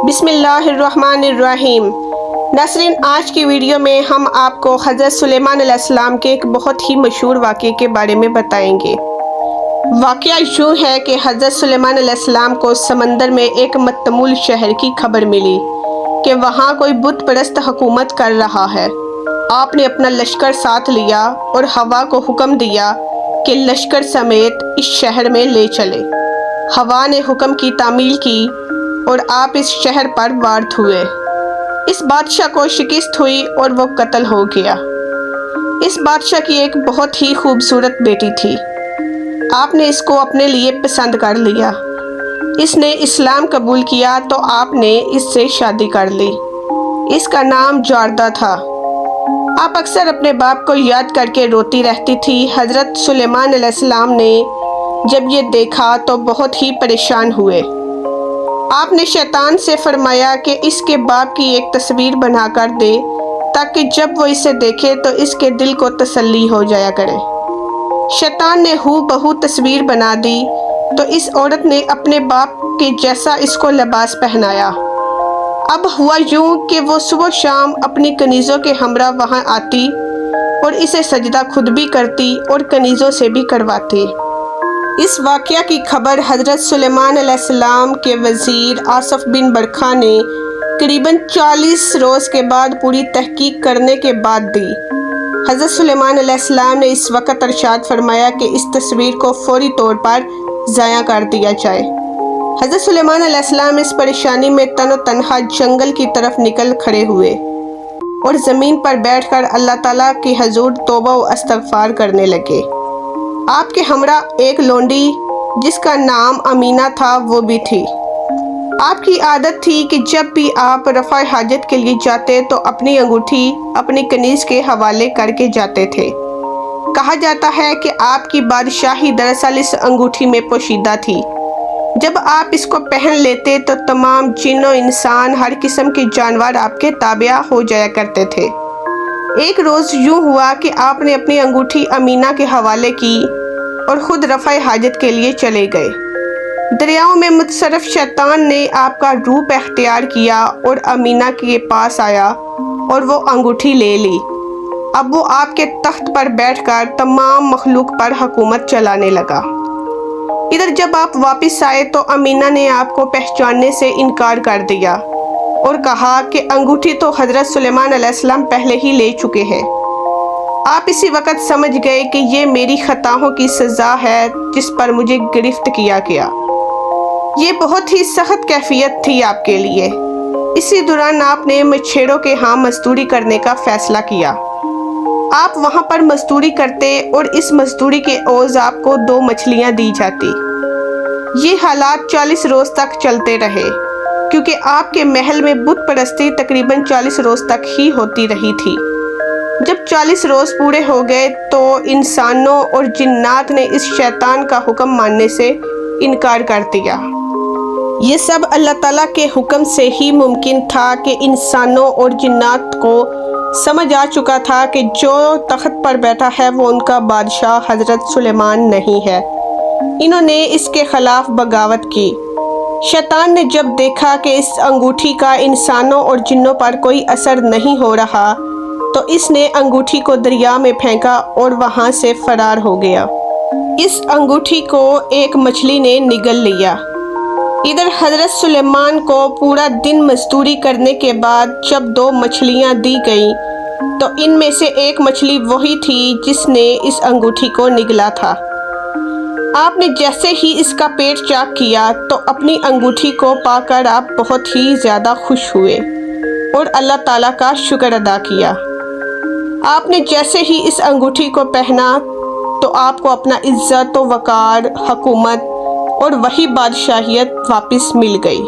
بسم اللہ الرحمن الرحیم۔ ناظرین، آج کی ویڈیو میں ہم آپ کو حضرت سلیمان علیہ السلام کے ایک بہت ہی مشہور واقعے کے بارے میں بتائیں گے۔ واقعہ یوں ہے کہ حضرت سلیمان علیہ السلام کو سمندر میں ایک متمول شہر کی خبر ملی کہ وہاں کوئی بت پرست حکومت کر رہا ہے۔ آپ نے اپنا لشکر ساتھ لیا اور ہوا کو حکم دیا کہ لشکر سمیت اس شہر میں لے چلے۔ ہوا نے حکم کی تعمیل کی اور آپ اس شہر پر وارد ہوئے۔ اس بادشاہ کو شکست ہوئی اور وہ قتل ہو گیا۔ اس بادشاہ کی ایک بہت ہی خوبصورت بیٹی تھی۔ آپ نے اس کو اپنے لیے پسند کر لیا۔ اس نے اسلام قبول کیا تو آپ نے اس سے شادی کر لی۔ اس کا نام جاردہ تھا۔ آپ اکثر اپنے باپ کو یاد کر کے روتی رہتی تھی۔ حضرت سلیمان علیہ السلام نے جب یہ دیکھا تو بہت ہی پریشان ہوئے۔ آپ نے شیطان سے فرمایا کہ اس کے باپ کی ایک تصویر بنا کر دے تاکہ جب وہ اسے دیکھے تو اس کے دل کو تسلی ہو جایا کرے۔ شیطان نے ہو بہو تصویر بنا دی تو اس عورت نے اپنے باپ کے جیسا اس کو لباس پہنایا۔ اب ہوا یوں کہ وہ صبح شام اپنی کنیزوں کے ہمراہ وہاں آتی اور اسے سجدہ خود بھی کرتی اور کنیزوں سے بھی کرواتی۔ اس واقعہ کی خبر حضرت سلیمان علیہ السلام کے وزیر آصف بن برکھا نے قریباً 40 روز کے بعد پوری تحقیق کرنے کے بعد دی۔ حضرت سلیمان علیہ السلام نے اس وقت ارشاد فرمایا کہ اس تصویر کو فوری طور پر ضائع کر دیا جائے۔ حضرت سلیمان علیہ السلام اس پریشانی میں تن و تنہا جنگل کی طرف نکل کھڑے ہوئے اور زمین پر بیٹھ کر اللہ تعالیٰ کی حضور توبہ و استغفار کرنے لگے۔ آپ کے ہمراہ ایک لونڈی جس کا نام امینہ تھا وہ بھی تھی۔ آپ کی عادت تھی کہ جب بھی آپ رفع حاجت کے لیے جاتے تو اپنی انگوٹھی اپنی کنیز کے حوالے کر کے جاتے تھے۔ کہا جاتا ہے کہ آپ کی بادشاہی دراصل اس انگوٹھی میں پوشیدہ تھی۔ جب آپ اس کو پہن لیتے تو تمام جن و انسان، ہر قسم کے جانور آپ کے تابع ہو جایا کرتے تھے۔ ایک روز یوں ہوا کہ آپ نے اپنی انگوٹھی امینہ کے حوالے کی اور خود رفع حاجت کے لیے چلے گئے۔ دریاؤں میں متصرف شیطان نے آپ کا روپ اختیار کیا اور امینہ کے پاس آیا اور وہ انگوٹھی لے لی۔ اب وہ آپ کے تخت پر بیٹھ کر تمام مخلوق پر حکومت چلانے لگا۔ ادھر جب آپ واپس آئے تو امینہ نے آپ کو پہچاننے سے انکار کر دیا اور کہا کہ انگوٹھی تو حضرت سلیمان علیہ السلام پہلے ہی لے چکے ہیں۔ آپ اسی وقت سمجھ گئے کہ یہ میری خطاؤں کی سزا ہے جس پر مجھے گرفت کیا گیا۔ یہ بہت ہی سخت کیفیت تھی آپ کے لیے۔ اسی دوران آپ نے مچھیروں کے ہاں مزدوری کرنے کا فیصلہ کیا۔ آپ وہاں پر مزدوری کرتے اور اس مزدوری کے عوض آپ کو 2 مچھلیاں دی جاتی۔ یہ حالات 40 روز تک چلتے رہے کیونکہ آپ کے محل میں بت پرستی تقریباً 40 روز تک ہی ہوتی رہی تھی۔ جب 40 روز پورے ہو گئے تو انسانوں اور جنات نے اس شیطان کا حکم ماننے سے انکار کر دیا۔ یہ سب اللہ تعالیٰ کے حکم سے ہی ممکن تھا کہ انسانوں اور جنات کو سمجھ آ چکا تھا کہ جو تخت پر بیٹھا ہے وہ ان کا بادشاہ حضرت سلیمان نہیں ہے۔ انہوں نے اس کے خلاف بغاوت کی۔ شیطان نے جب دیکھا کہ اس انگوٹھی کا انسانوں اور جنوں پر کوئی اثر نہیں ہو رہا تو اس نے انگوٹھی کو دریا میں پھینکا اور وہاں سے فرار ہو گیا۔ اس انگوٹھی کو ایک مچھلی نے نگل لیا۔ ادھر حضرت سلیمان کو پورا دن مزدوری کرنے کے بعد جب 2 مچھلیاں دی گئیں تو ان میں سے ایک مچھلی وہی تھی جس نے اس انگوٹھی کو نگلا تھا۔ آپ نے جیسے ہی اس کا پیٹ چاک کیا تو اپنی انگوٹھی کو پا کر آپ بہت ہی زیادہ خوش ہوئے اور اللہ تعالیٰ کا شکر ادا کیا۔ آپ نے جیسے ہی اس انگوٹھی کو پہنا تو آپ کو اپنا عزت و وقار، حکومت اور وہی بادشاہیت واپس مل گئی۔